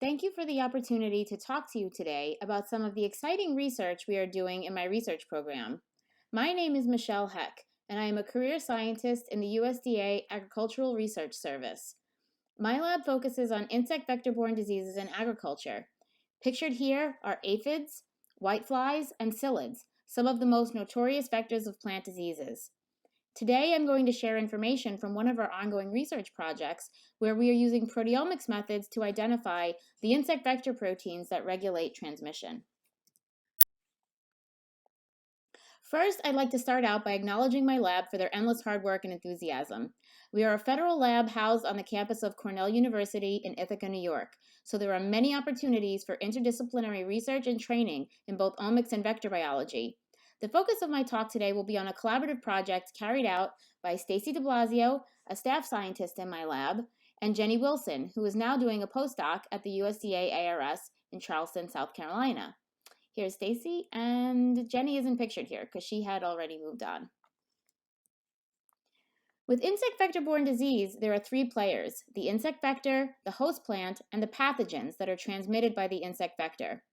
Thank you for the opportunity to talk to you today about some of the exciting research we are doing in my research program. My name is Michelle Heck, and I am a career scientist in the USDA Agricultural Research Service. My lab focuses on insect vector-borne diseases in agriculture. Pictured here are aphids, whiteflies, and psyllids, some of the most notorious vectors of plant diseases. Today, I'm going to share information from one of our ongoing research projects where we are using proteomics methods to identify the insect vector proteins that regulate transmission. First, I'd like to start out by acknowledging my lab for their endless hard work and enthusiasm. We are a federal lab housed on the campus of Cornell University in Ithaca, New York, so there are many opportunities for interdisciplinary research and training in both omics and vector biology. The focus of my talk today will be on a collaborative project carried out by Stacy de Blasio, a staff scientist in my lab, and Jenny Wilson, who is now doing a postdoc at the USDA ARS in Charleston, South Carolina. Here's Stacy, and Jenny isn't pictured here because she had already moved on. With insect vector-borne disease, there are three players: the insect vector, the host plant, and the pathogens that are transmitted by the insect vector.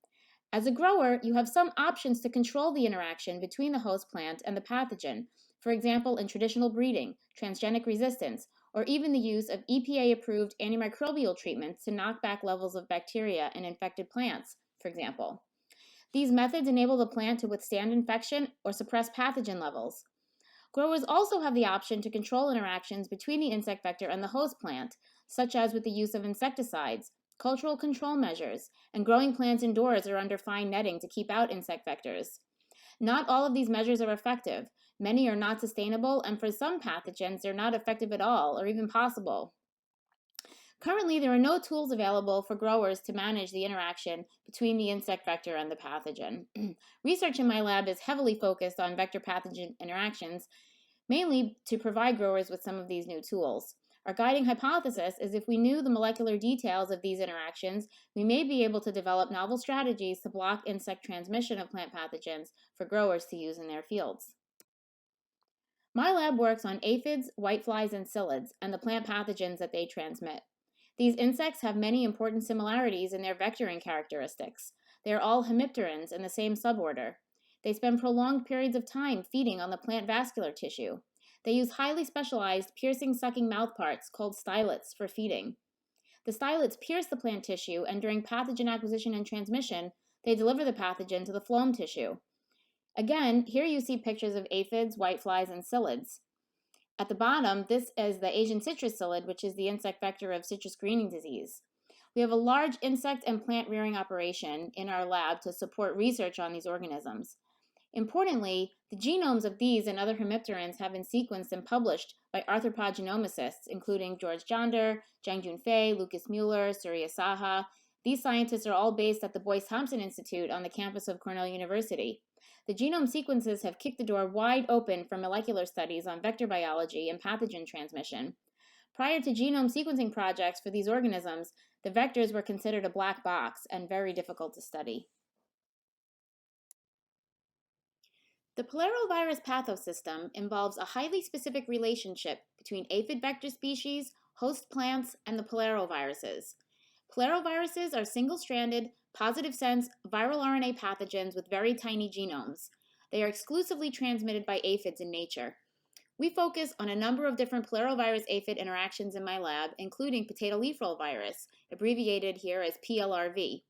As a grower, you have some options to control the interaction between the host plant and the pathogen, for example, in traditional breeding, transgenic resistance, or even the use of EPA-approved antimicrobial treatments to knock back levels of bacteria in infected plants, for example. These methods enable the plant to withstand infection or suppress pathogen levels. Growers also have the option to control interactions between the insect vector and the host plant, such as with the use of insecticides, cultural control measures, and growing plants indoors or under fine netting to keep out insect vectors. Not all of these measures are effective. Many are not sustainable, and for some pathogens, they're not effective at all or even possible. Currently, there are no tools available for growers to manage the interaction between the insect vector and the pathogen. Research in my lab is heavily focused on vector-pathogen interactions, mainly to provide growers with some of these new tools. Our guiding hypothesis is if we knew the molecular details of these interactions, we may be able to develop novel strategies to block insect transmission of plant pathogens for growers to use in their fields. My lab works on aphids, whiteflies, and psyllids, and the plant pathogens that they transmit. These insects have many important similarities in their vectoring characteristics. They are all hemipterans in the same suborder. They spend prolonged periods of time feeding on the plant vascular tissue. They use highly specialized piercing sucking mouthparts called stylets for feeding. The stylets pierce the plant tissue, and during pathogen acquisition and transmission, they deliver the pathogen to the phloem tissue. Again, here you see pictures of aphids, whiteflies, and psyllids. At the bottom, this is the Asian citrus psyllid, which is the insect vector of citrus greening disease. We have a large insect and plant rearing operation in our lab to support research on these organisms. Importantly, the genomes of these and other hemipterans have been sequenced and published by arthropod genomicists, including George Jonder, Jiangjun Fei, Lucas Mueller, Surya Saha. These scientists are all based at the Boyce Thompson Institute on the campus of Cornell University. The genome sequences have kicked the door wide open for molecular studies on vector biology and pathogen transmission. Prior to genome sequencing projects for these organisms, the vectors were considered a black box and very difficult to study. The Polarovirus pathosystem involves a highly specific relationship between aphid vector species, host plants, and the Polaroviruses. Polaroviruses are single-stranded, positive-sense viral RNA pathogens with very tiny genomes. They are exclusively transmitted by aphids in nature. We focus on a number of different Polarovirus-aphid interactions in my lab, including potato leaf roll virus, abbreviated here as PLRV.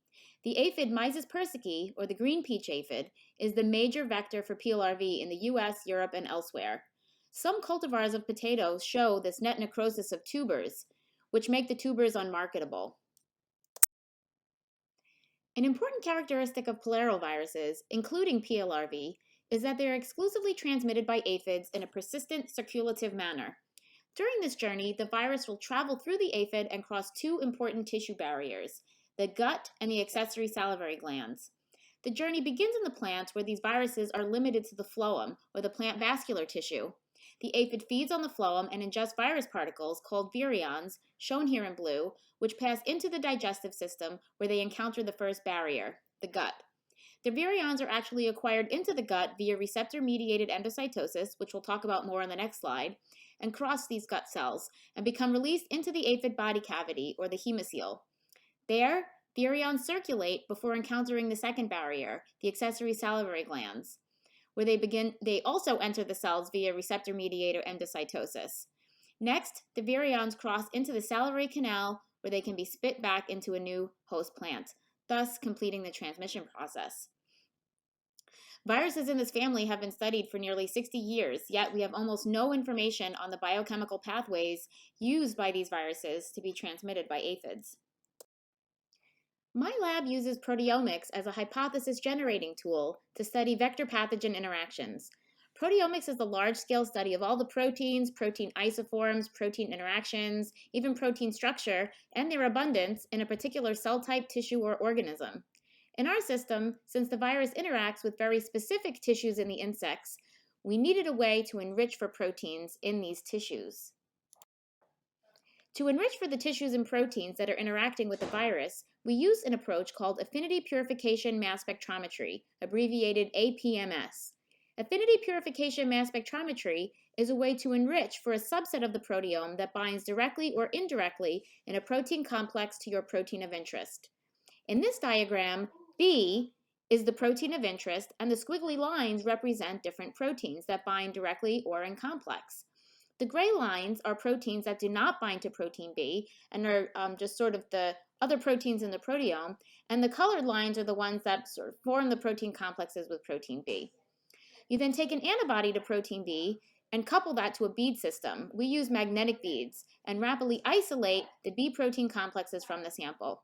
The aphid Mysis persicae, or the green peach aphid, is the major vector for PLRV in the US, Europe, and elsewhere. Some cultivars of potatoes show this net necrosis of tubers, which make the tubers unmarketable. An important characteristic of Polaroviruses, including PLRV, is that they are exclusively transmitted by aphids in a persistent circulative manner. During this journey, the virus will travel through the aphid and cross two important tissue barriers: the gut and the accessory salivary glands. The journey begins in the plant, where these viruses are limited to the phloem, or the plant vascular tissue. The aphid feeds on the phloem and ingests virus particles called virions, shown here in blue, which pass into the digestive system where they encounter the first barrier, the gut. The virions are actually acquired into the gut via receptor-mediated endocytosis, which we'll talk about more on the next slide, and cross these gut cells and become released into the aphid body cavity, or the hemocoel. There, Virions circulate before encountering the second barrier, the accessory salivary glands, where they also enter the cells via receptor-mediated endocytosis. Next, the virions cross into the salivary canal, where they can be spit back into a new host plant, thus completing the transmission process. Viruses in this family have been studied for nearly 60 years, yet we have almost no information on the biochemical pathways used by these viruses to be transmitted by aphids. My lab uses proteomics as a hypothesis-generating tool to study vector-pathogen interactions. Proteomics is the large-scale study of all the proteins, protein isoforms, protein interactions, even protein structure, and their abundance in a particular cell type, tissue, or organism. In our system, since the virus interacts with very specific tissues in the insects, we needed a way to enrich for proteins in these tissues. To enrich for the tissues and proteins that are interacting with the virus, we use an approach called Affinity Purification Mass Spectrometry, abbreviated APMS. Affinity Purification Mass Spectrometry is a way to enrich for a subset of the proteome that binds directly or indirectly in a protein complex to your protein of interest. In this diagram, B is the protein of interest, and the squiggly lines represent different proteins that bind directly or in complex. The gray lines are proteins that do not bind to protein B and are just sort of the other proteins in the proteome, and the colored lines are the ones that sort of form the protein complexes with protein B. You then take an antibody to protein B and couple that to a bead system. We use magnetic beads and rapidly isolate the B protein complexes from the sample.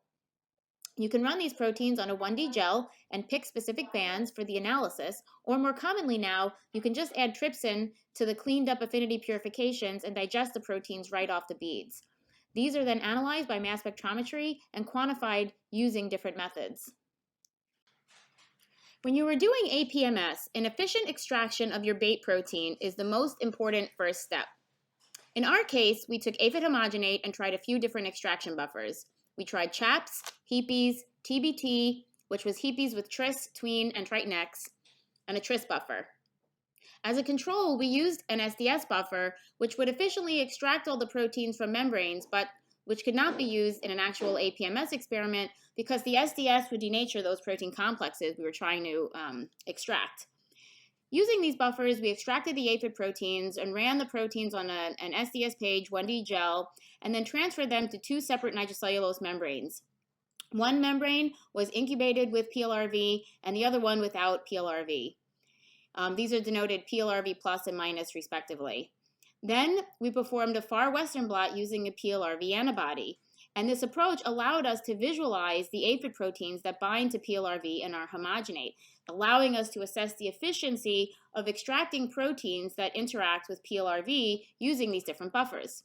You can run these proteins on a 1D gel and pick specific bands for the analysis, or more commonly now, you can just add trypsin to the cleaned up affinity purifications and digest the proteins right off the beads. These are then analyzed by mass spectrometry and quantified using different methods. When you are doing APMS, an efficient extraction of your bait protein is the most important first step. In our case, we took aphid homogenate and tried a few different extraction buffers. We tried CHAPS, HEPEs, TBT, which was HEPEs with tris, tween, and triton X, and a tris buffer. As a control, we used an SDS buffer, which would efficiently extract all the proteins from membranes, but which could not be used in an actual APMS experiment because the SDS would denature those protein complexes we were trying to extract. Using these buffers, we extracted the aphid proteins and ran the proteins on an SDS page 1D gel, and then transferred them to two separate nitrocellulose membranes. One membrane was incubated with PLRV, and the other one without PLRV. These are denoted PLRV plus and minus, respectively. Then we performed a far western blot using a PLRV antibody. And this approach allowed us to visualize the aphid proteins that bind to PLRV and are homogenate, allowing us to assess the efficiency of extracting proteins that interact with PLRV using these different buffers.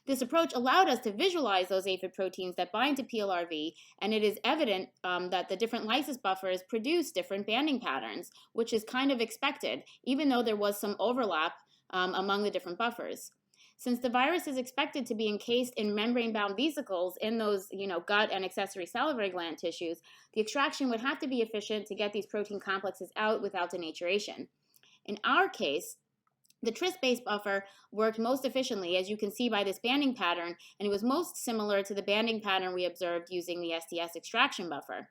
This approach allowed us to visualize those aphid proteins that bind to PLRV, and it is evident that the different lysis buffers produce different banding patterns, which is kind of expected, even though there was some overlap among the different buffers. Since the virus is expected to be encased in membrane-bound vesicles in those gut and accessory salivary gland tissues, the extraction would have to be efficient to get these protein complexes out without denaturation. In our case, the tris-based buffer worked most efficiently, as you can see by this banding pattern, and it was most similar to the banding pattern we observed using the SDS extraction buffer.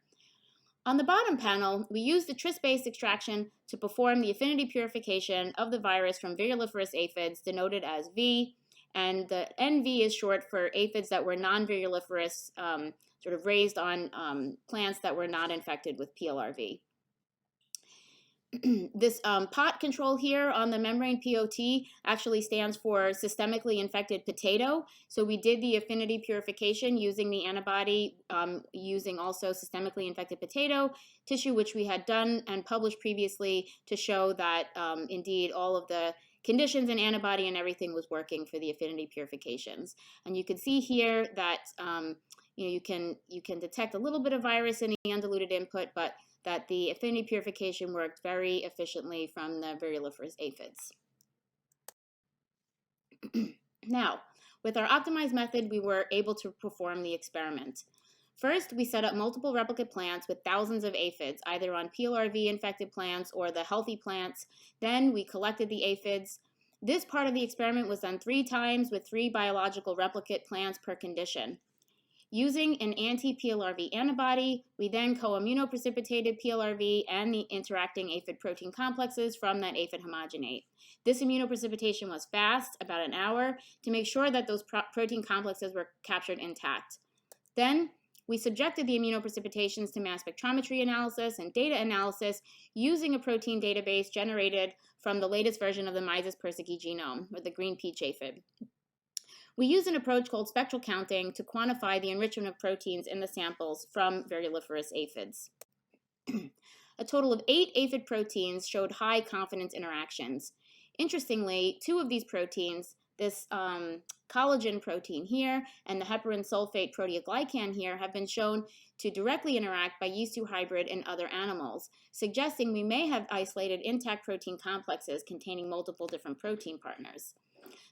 On the bottom panel, we used the tris-based extraction to perform the affinity purification of the virus from viruliferous aphids, denoted as V, and the NV is short for aphids that were non-viruliferous, sort of raised on plants that were not infected with PLRV. This POT control here on the membrane POT actually stands for systemically infected potato. So we did the affinity purification using the antibody, using also systemically infected potato tissue, which we had done and published previously to show that indeed all of the conditions and antibody and everything was working for the affinity purifications. And you can see here that you can detect a little bit of virus in the undiluted input, but that the affinity purification worked very efficiently from the viruliferous aphids. Now, with our optimized method, we were able to perform the experiment. First, we set up multiple replicate plants with thousands of aphids, either on PLRV-infected plants or the healthy plants. Then we collected the aphids. This part of the experiment was done 3 times with 3 biological replicate plants per condition. Using an anti-PLRV antibody, we then co-immunoprecipitated PLRV and the interacting aphid protein complexes from that aphid homogenate. This immunoprecipitation was fast, about an hour, to make sure that those protein complexes were captured intact. Then, we subjected the immunoprecipitations to mass spectrometry analysis and data analysis using a protein database generated from the latest version of the Mysis persicki genome, or the green peach aphid. We use an approach called spectral counting to quantify the enrichment of proteins in the samples from varioliferous aphids. A total of 8 aphid proteins showed high confidence interactions. Interestingly, 2 of these proteins, this collagen protein here and the heparin sulfate proteoglycan here, have been shown to directly interact by yeast 2 hybrid in other animals, suggesting we may have isolated intact protein complexes containing multiple different protein partners.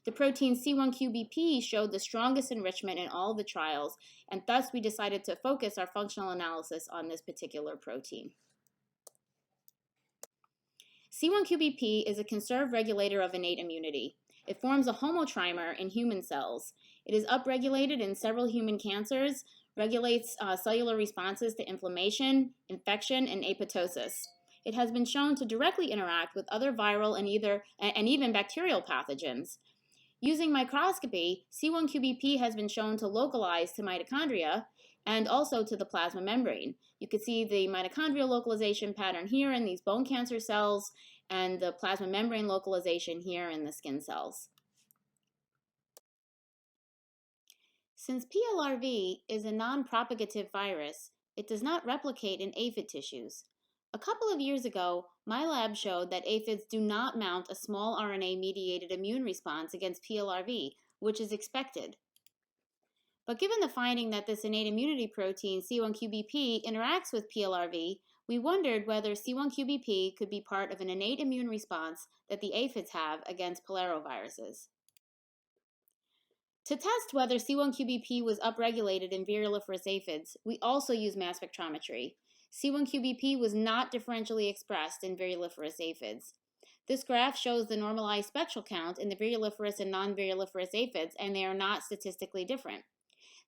The protein C1QBP showed the strongest enrichment in all of the trials, and thus we decided to focus our functional analysis on this particular protein. C1QBP is a conserved regulator of innate immunity. It forms a homotrimer in human cells. It is upregulated in several human cancers, regulates cellular responses to inflammation, infection, and apoptosis. It has been shown to directly interact with other viral and even bacterial pathogens. Using microscopy, C1QBP has been shown to localize to mitochondria and also to the plasma membrane. You can see the mitochondrial localization pattern here in these bone cancer cells and the plasma membrane localization here in the skin cells. Since PLRV is a non-propagative virus, it does not replicate in aphid tissues. A couple of years ago, my lab showed that aphids do not mount a small RNA-mediated immune response against PLRV, which is expected. But given the finding that this innate immunity protein, C1QBP, interacts with PLRV, we wondered whether C1QBP could be part of an innate immune response that the aphids have against Polaroviruses. To test whether C1QBP was upregulated in varioliferous aphids, we also used mass spectrometry. C1QBP was not differentially expressed in varioliferous aphids. This graph shows the normalized spectral count in the varioliferous and non-varioliferous aphids, and they are not statistically different.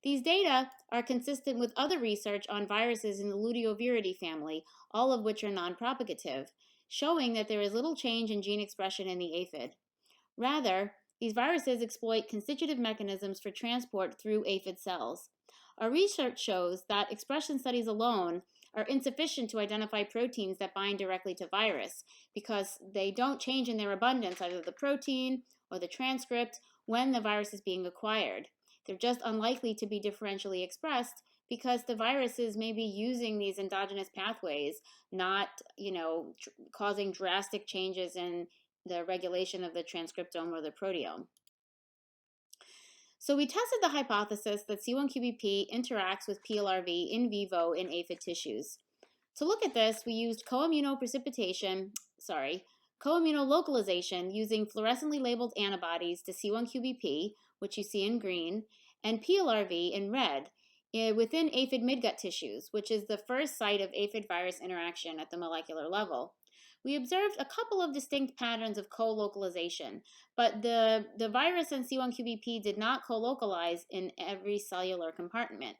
These data are consistent with other research on viruses in the Luteoviridae family, all of which are non-propagative, showing that there is little change in gene expression in the aphid. Rather, these viruses exploit constitutive mechanisms for transport through aphid cells. Our research shows that expression studies alone are insufficient to identify proteins that bind directly to virus because they don't change in their abundance, either the protein or the transcript, when the virus is being acquired. They're just unlikely to be differentially expressed because the viruses may be using these endogenous pathways, not, causing drastic changes in the regulation of the transcriptome or the proteome. So we tested the hypothesis that C1QBP interacts with PLRV in vivo in aphid tissues. To look at this, we used co-immunolocalization using fluorescently labeled antibodies to C1QBP, which you see in green, and PLRV in red, within aphid midgut tissues, which is the first site of aphid virus interaction at the molecular level. We observed a couple of distinct patterns of co-localization, but the virus and C1QBP did not co-localize in every cellular compartment.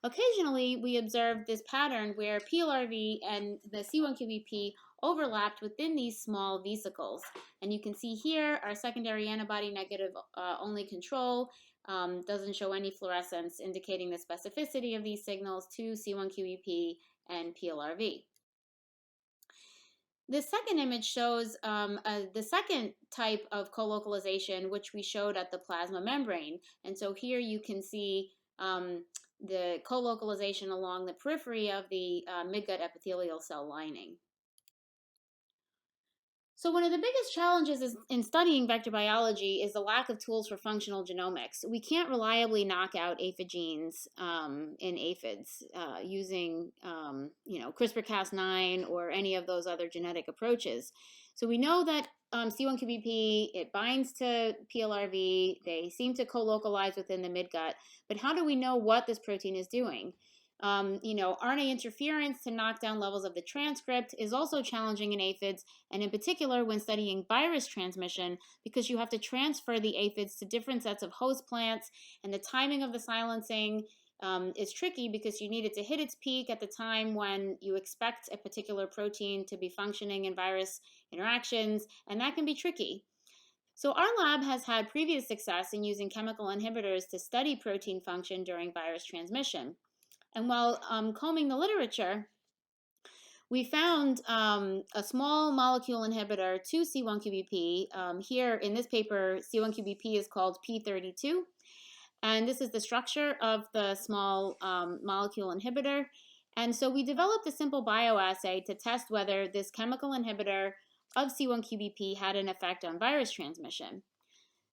Occasionally, we observed this pattern where PLRV and the C1QBP overlapped within these small vesicles. And you can see here our secondary antibody negative only control doesn't show any fluorescence, indicating the specificity of these signals to C1QBP and PLRV. The second image shows the second type of co-localization, which we showed at the plasma membrane. And so here you can see the co-localization along the periphery of the midgut epithelial cell lining. So one of the biggest challenges in studying vector biology is the lack of tools for functional genomics. We can't reliably knock out aphid genes in aphids using CRISPR-Cas9 or any of those other genetic approaches. So we know that C1QBP, it binds to PLRV, they seem to co-localize within the midgut, but how do we know what this protein is doing? RNA interference to knock down levels of the transcript is also challenging in aphids, and in particular when studying virus transmission, because you have to transfer the aphids to different sets of host plants, and the timing of the silencing is tricky because you need it to hit its peak at the time when you expect a particular protein to be functioning in virus interactions, and that can be tricky. So our lab has had previous success in using chemical inhibitors to study protein function during virus transmission. And while combing the literature, we found a small molecule inhibitor to C1QBP. Here in this paper, C1QBP is called P32. And this is the structure of the small molecule inhibitor. And so we developed a simple bioassay to test whether this chemical inhibitor of C1QBP had an effect on virus transmission.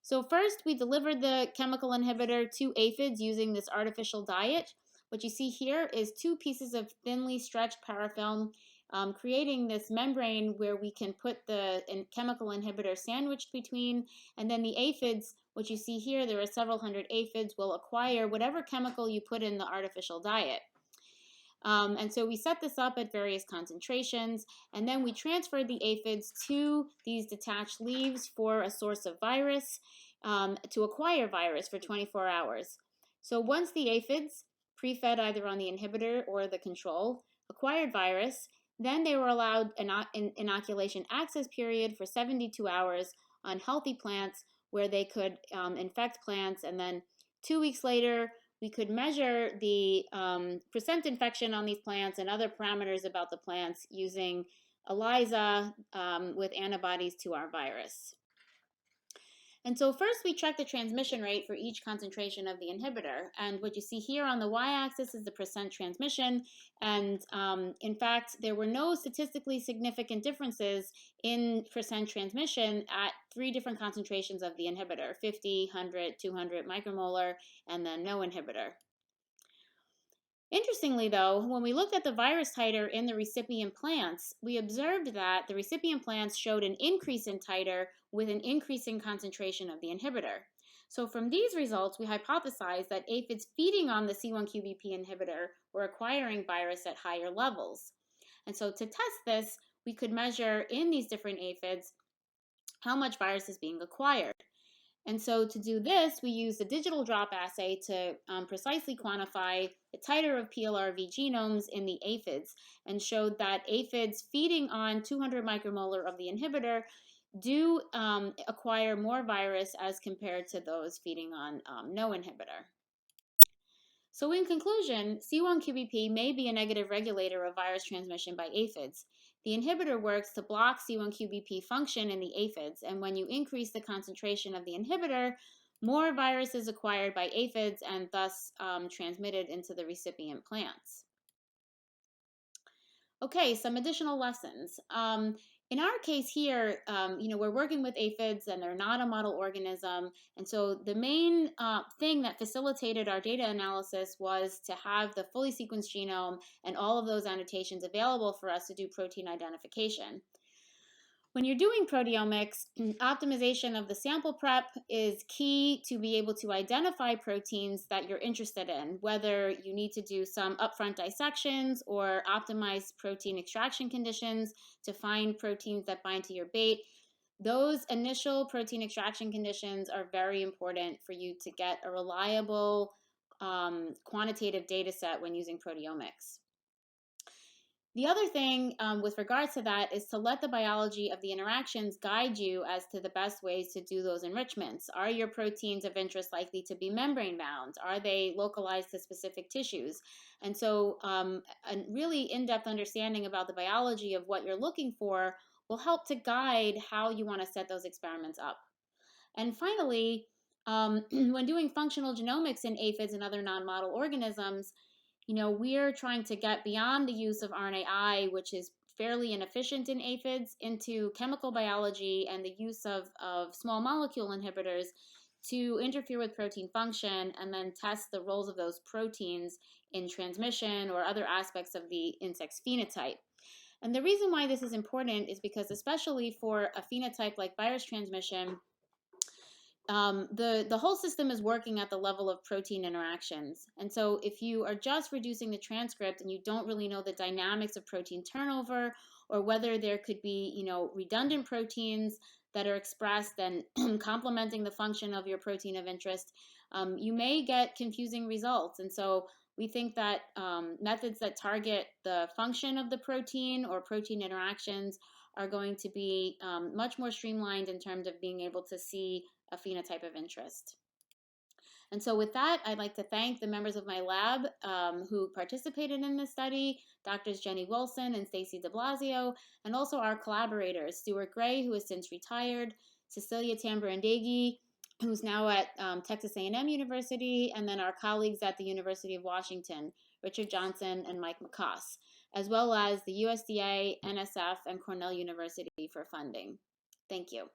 So first, we delivered the chemical inhibitor to aphids using this artificial diet. What you see here is 2 pieces of thinly stretched parafilm, creating this membrane where we can put the chemical inhibitor sandwiched between, and then the aphids, what you see here, there are several hundred aphids, will acquire whatever chemical you put in the artificial diet. And so we set this up at various concentrations, and then we transferred the aphids to these detached leaves for a source of virus, to acquire virus for 24 hours. So once the aphids, pre-fed either on the inhibitor or the control, acquired virus, then they were allowed an inoculation access period for 72 hours on healthy plants where they could infect plants, and then 2 weeks later, we could measure the percent infection on these plants and other parameters about the plants using ELISA with antibodies to our virus. And so first we check the transmission rate for each concentration of the inhibitor. And what you see here on the y-axis is the percent transmission. And in fact, there were no statistically significant differences in percent transmission at 3 different concentrations of the inhibitor, 50, 100, 200 micromolar, and then no inhibitor. Interestingly, though, when we looked at the virus titer in the recipient plants, we observed that the recipient plants showed an increase in titer with an increasing concentration of the inhibitor. So from these results, we hypothesized that aphids feeding on the C1QBP inhibitor were acquiring virus at higher levels. And so to test this, we could measure in these different aphids how much virus is being acquired. And so to do this, we used a digital drop assay to precisely quantify the titer of PLRV genomes in the aphids, and showed that aphids feeding on 200 micromolar of the inhibitor do acquire more virus as compared to those feeding on no inhibitor. So in conclusion, C1QBP may be a negative regulator of virus transmission by aphids. The inhibitor works to block C1QBP function in the aphids, and when you increase the concentration of the inhibitor, more virus is acquired by aphids and thus transmitted into the recipient plants. Okay, some additional lessons. In our case here, we're working with aphids and they're not a model organism. And so the main thing that facilitated our data analysis was to have the fully sequenced genome and all of those annotations available for us to do protein identification. When you're doing proteomics, optimization of the sample prep is key to be able to identify proteins that you're interested in, whether you need to do some upfront dissections or optimize protein extraction conditions to find proteins that bind to your bait. Those initial protein extraction conditions are very important for you to get a reliable quantitative data set when using proteomics. The other thing with regards to that is to let the biology of the interactions guide you as to the best ways to do those enrichments. Are your proteins of interest likely to be membrane bound? Are they localized to specific tissues? And so a really in-depth understanding about the biology of what you're looking for will help to guide how you want to set those experiments up. And finally, when doing functional genomics in aphids and other non-model organisms, we're trying to get beyond the use of RNAi, which is fairly inefficient in aphids, into chemical biology and the use of small molecule inhibitors to interfere with protein function and then test the roles of those proteins in transmission or other aspects of the insect's phenotype. And the reason why this is important is because, especially for a phenotype like virus transmission, the whole system is working at the level of protein interactions. And so if you are just reducing the transcript and you don't really know the dynamics of protein turnover, or whether there could be, redundant proteins that are expressed and complementing the function of your protein of interest, you may get confusing results. And so we think that methods that target the function of the protein or protein interactions are going to be much more streamlined in terms of being able to see a phenotype of interest. And so with that, I'd like to thank the members of my lab who participated in this study, Drs. Jenny Wilson and Stacy de Blasio, and also our collaborators, Stuart Gray, who has since retired, Cecilia Tamburandeghi, who's now at Texas A&M University, and then our colleagues at the University of Washington, Richard Johnson and Mike McCoss, as well as the USDA, NSF, and Cornell University for funding. Thank you.